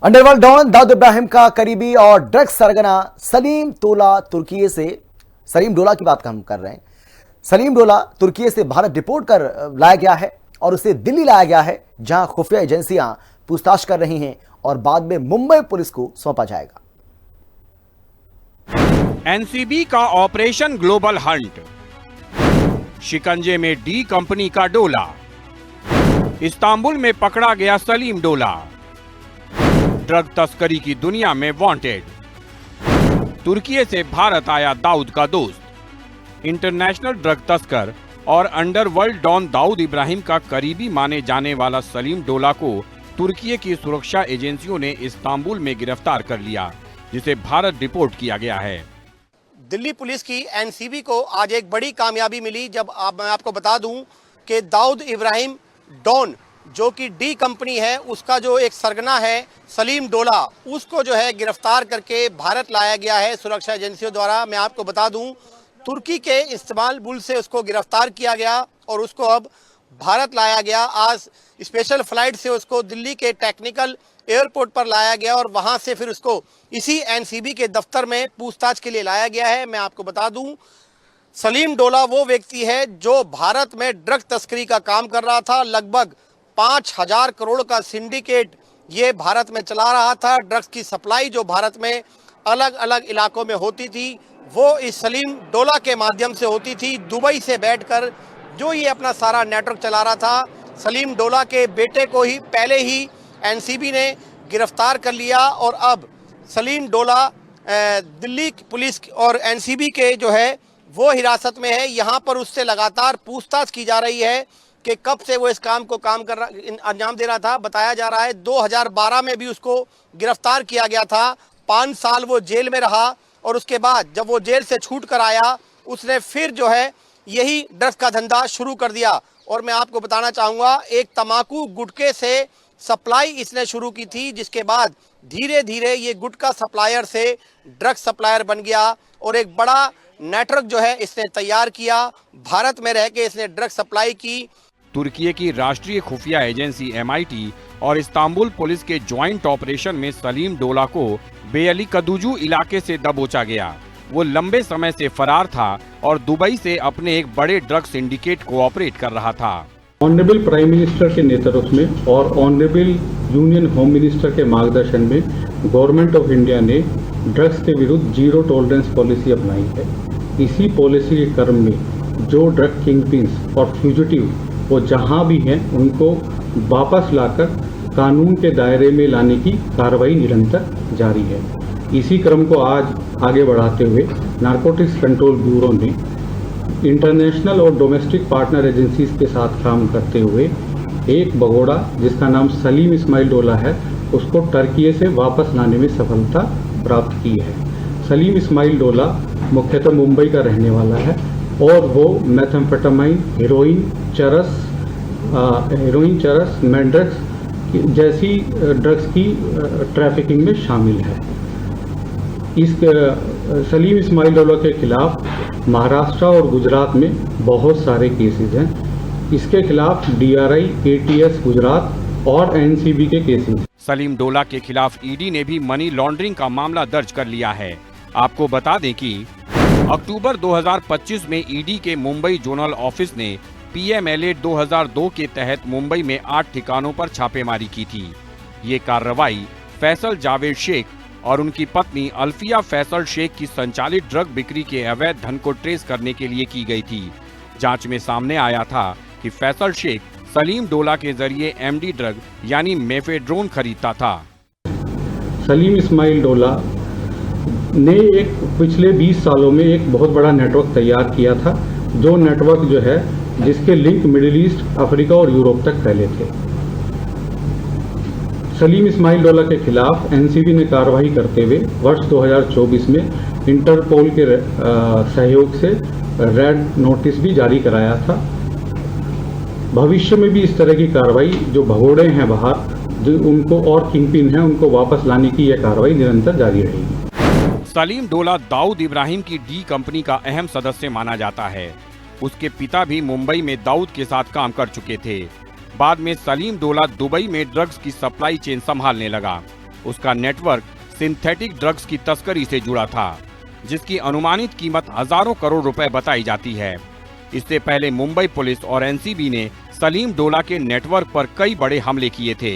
Underworld don Dawood Ibrahim का करीबी और ड्रग्स सरगना सलीम डोला की बात हम कर रहे हैं। सलीम डोला तुर्की से भारत डिपोर्ट कर लाया गया है और उसे दिल्ली लाया गया है, जहां खुफिया एजेंसियां पूछताछ कर रही हैं और बाद में मुंबई पुलिस को सौंपा जाएगा। एनसीबी का ऑपरेशन ग्लोबल हंट, शिकंजे में डी कंपनी का डोला, इस्तांबुल में पकड़ा गया सलीम डोला, ड्रग तस्करी की दुनिया में वांटेड, तुर्की से भारत आया दाऊद का दोस्त। इंटरनेशनल ड्रग तस्कर और अंडरवर्ल्ड डॉन दाऊद इब्राहिम का करीबी माने जाने वाला सलीम डोला को तुर्की की सुरक्षा एजेंसियों ने इस्तांबुल में गिरफ्तार कर लिया, जिसे भारत डिपोर्ट किया गया है। दिल्ली पुलिस की एनसीबी को आज एक बड़ी कामयाबी मिली, जब मैं आपको बता दूं कि दाऊद इब्राहिम डॉन जो कि डी कंपनी है, उसका जो एक सरगना है सलीम डोला, उसको जो है गिरफ्तार करके भारत लाया गया है सुरक्षा एजेंसियों द्वारा। मैं आपको बता दूं तुर्की के इस्तांबुल से उसको गिरफ्तार किया गया और उसको अब भारत लाया गया। आज स्पेशल फ्लाइट से उसको दिल्ली के टेक्निकल एयरपोर्ट पर लाया गया और वहां से फिर उसको इसी एनसीबी के दफ्तर में पूछताछ के लिए लाया गया है। मैं आपको बता दूं सलीम डोला वो व्यक्ति है जो भारत में ड्रग तस्करी का काम कर रहा था। लगभग 5,000 करोड़ का सिंडिकेट ये भारत में चला रहा था। ड्रग्स की सप्लाई जो भारत में अलग अलग इलाकों में होती थी, वो इस सलीम डोला के माध्यम से होती थी। दुबई से बैठकर जो ये अपना सारा नेटवर्क चला रहा था, सलीम डोला के बेटे को ही पहले ही एनसीबी ने गिरफ्तार कर लिया और अब सलीम डोला दिल्ली पुलिस और एनसीबी के जो है वो हिरासत में है। यहाँ पर उससे लगातार पूछताछ की जा रही है कि कब से वो इस काम को अंजाम दे रहा था। बताया जा रहा है 2012 में भी उसको गिरफ्तार किया गया था। 5 साल वो जेल में रहा और उसके बाद जब वो जेल से छूट कर आया, उसने फिर जो है यही ड्रग्स का धंधा शुरू कर दिया। और मैं आपको बताना चाहूँगा, एक तम्बाकू गुटखे से सप्लाई इसने शुरू की थी, जिसके बाद धीरे धीरे ये गुटखा सप्लायर से ड्रग सप्लायर बन गया और एक बड़ा नेटवर्क जो है इसने तैयार किया। भारत में रह के इसने ड्रग सप्लाई की। तुर्की की राष्ट्रीय खुफिया एजेंसी MIT और इस्तांबुल पुलिस के ज्वाइंट ऑपरेशन में सलीम डोला को बेअली कदुजू इलाके से दबोचा गया। वो लंबे समय से फरार था और दुबई से अपने एक बड़े ड्रग सिंडिकेट को ऑपरेट कर रहा था। ऑनरेबल प्राइम मिनिस्टर के नेतृत्व में और ऑनरेबल यूनियन होम मिनिस्टर के मार्गदर्शन में गवर्नमेंट ऑफ इंडिया ने ड्रग्स के विरुद्ध जीरो टॉलरेंस पॉलिसी अपनाई है। इसी पॉलिसी के क्रम में जो ड्रग किंगपिन्स और फ्यूजिटिव वो जहां भी हैं, उनको वापस लाकर कानून के दायरे में लाने की कार्रवाई निरंतर जारी है। इसी क्रम को आज आगे बढ़ाते हुए नारकोटिक्स कंट्रोल ब्यूरो ने इंटरनेशनल और डोमेस्टिक पार्टनर एजेंसीज के साथ काम करते हुए एक भगोड़ा जिसका नाम सलीम इस्माइल डोला है, उसको टर्की से वापस लाने में सफलता प्राप्त की है। सलीम इस्माइल डोला मुख्यतः मुंबई का रहने वाला है और वो मेथाम्फेटामाइन, हेरोइन, चरस, मैंड्रेक्स जैसी ड्रग्स की ट्रैफिकिंग में शामिल है। इस सलीम इस्माइल डोला के खिलाफ महाराष्ट्र और गुजरात में बहुत सारे केसेस हैं। इसके खिलाफ DRI, ATS गुजरात और NCB के केसेस। सलीम डोला के खिलाफ ED ने भी मनी लॉन्ड्रिंग का मामला दर्ज कर लिया है। आपको बता दें कि अक्टूबर 2025 में ED के मुंबई जोनल ऑफिस ने PMLA 2002 के तहत मुंबई में 8 ठिकानों पर छापेमारी की थी। ये कार्रवाई फैसल जावेद शेख और उनकी पत्नी अल्फिया फैसल शेख की संचालित ड्रग बिक्री के अवैध धन को ट्रेस करने के लिए की गई थी। जांच में सामने आया था कि फैसल शेख सलीम डोला के जरिए MD ड्रग यानी मेफेड्रोन खरीदता था। सलीम इस्माइल डोला ने पिछले 20 सालों में एक बहुत बड़ा नेटवर्क तैयार किया था, जो नेटवर्क जो है जिसके लिंक मिडिल ईस्ट, अफ्रीका और यूरोप तक फैले थे। सलीम इस्माइल डोला के खिलाफ NCB ने कार्रवाई करते हुए वर्ष 2024 में इंटरपोल के सहयोग से रेड नोटिस भी जारी कराया था। भविष्य में भी इस तरह की कार्रवाई जो भगोड़े हैं बाहर, जो उनको और किंगपिन हैं, उनको वापस लाने की यह कार्रवाई निरंतर जारी रहेगी। सलीम डोला दाऊद इब्राहिम की डी कंपनी का अहम सदस्य माना जाता है। उसके पिता भी मुंबई में दाऊद के साथ काम कर चुके थे। बाद में सलीम डोला दुबई में ड्रग्स की सप्लाई चेन संभालने लगा। उसका नेटवर्क सिंथेटिक ड्रग्स की तस्करी से जुड़ा था, जिसकी अनुमानित कीमत हजारों करोड़ रुपए बताई जाती है। इससे पहले मुंबई पुलिस और एनसीबी ने सलीम डोला के नेटवर्क पर कई बड़े हमले किए थे।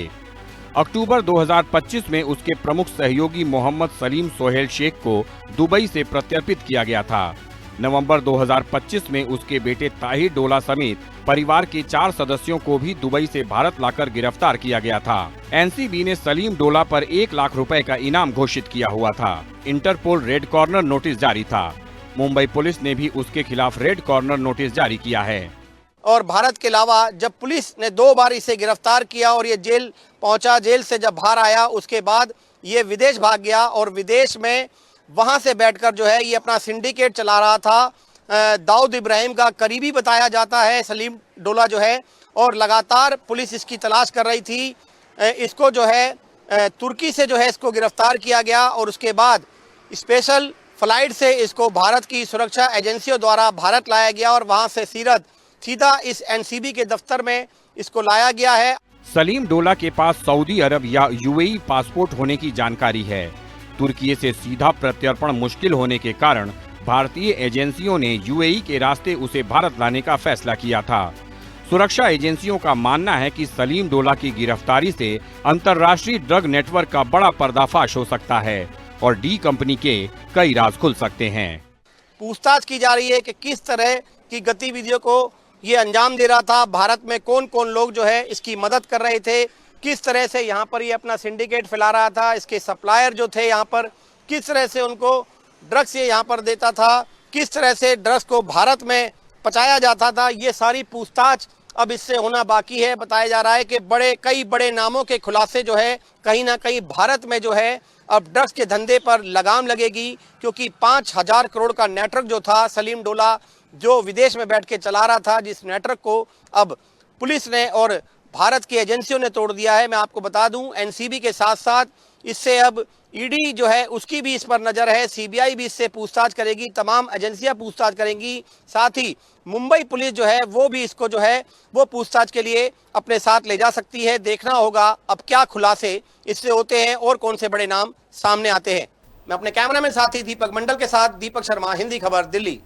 अक्टूबर 2025 में उसके प्रमुख सहयोगी मोहम्मद सलीम सोहेल शेख को दुबई से प्रत्यर्पित किया गया था। नवंबर 2025 में उसके बेटे ताहिर डोला समेत परिवार के 4 सदस्यों को भी दुबई से भारत लाकर गिरफ्तार किया गया था। एनसीबी ने सलीम डोला पर 1 लाख रुपए का इनाम घोषित किया हुआ था। इंटरपोल रेड कॉर्नर नोटिस जारी था। मुंबई पुलिस ने भी उसके खिलाफ रेड कॉर्नर नोटिस जारी किया है। और भारत के अलावा जब पुलिस ने 2 बार इसे गिरफ्तार किया और ये जेल पहुंचा, जेल से जब बाहर आया उसके बाद ये विदेश भाग गया और विदेश में वहां से बैठकर जो है ये अपना सिंडिकेट चला रहा था। दाऊद इब्राहिम का करीबी बताया जाता है सलीम डोला जो है, और लगातार पुलिस इसकी तलाश कर रही थी। इसको जो है तुर्की से जो है इसको गिरफ्तार किया गया और उसके बाद स्पेशल फ्लाइट से इसको भारत की सुरक्षा एजेंसियों द्वारा भारत लाया गया और वहां से सीधा इस एनसीबी के दफ्तर में इसको लाया गया है। सलीम डोला के पास सऊदी अरब या यूएई पासपोर्ट होने की जानकारी है। तुर्की से सीधा प्रत्यर्पण मुश्किल होने के कारण भारतीय एजेंसियों ने यूएई के रास्ते उसे भारत लाने का फैसला किया था। सुरक्षा एजेंसियों का मानना है कि सलीम डोला की गिरफ्तारी से अंतर्राष्ट्रीय ड्रग नेटवर्क का बड़ा पर्दाफाश हो सकता है और डी कंपनी के कई राज खुल सकते हैं। पूछताछ की जा रही है कि किस तरह की गतिविधियों को ये अंजाम दे रहा था, भारत में कौन कौन लोग जो है इसकी मदद कर रहे थे, किस तरह से यहाँ पर ये अपना सिंडिकेट फैला रहा था, इसके सप्लायर जो थे यहाँ पर किस तरह से उनको ड्रग्स ये यहाँ पर देता था, किस तरह से ड्रग्स को भारत में पचाया जाता था, ये सारी पूछताछ अब इससे होना बाकी है। बताया जा रहा है कि कई बड़े नामों के खुलासे जो है कहीं ना कहीं भारत में जो है अब ड्रग्स के धंधे पर लगाम लगेगी, क्योंकि 5000 करोड़ का नेटवर्क जो था सलीम डोला जो विदेश में बैठ के चला रहा था, जिस नेटवर्क को अब पुलिस ने और भारत की एजेंसियों ने तोड़ दिया है। मैं आपको बता दूं एनसीबी के साथ साथ इससे अब ईडी जो है उसकी भी इस पर नज़र है, सीबीआई भी इससे पूछताछ करेगी, तमाम एजेंसियां पूछताछ करेंगी, साथ ही मुंबई पुलिस जो है वो भी इसको जो है वो पूछताछ के लिए अपने साथ ले जा सकती है। देखना होगा अब क्या खुलासे इससे होते हैं और कौन से बड़े नाम सामने आते हैं। मैं अपने कैमरामैन साथी दीपक मंडल के साथ दीपक शर्मा, हिंदी खबर, दिल्ली।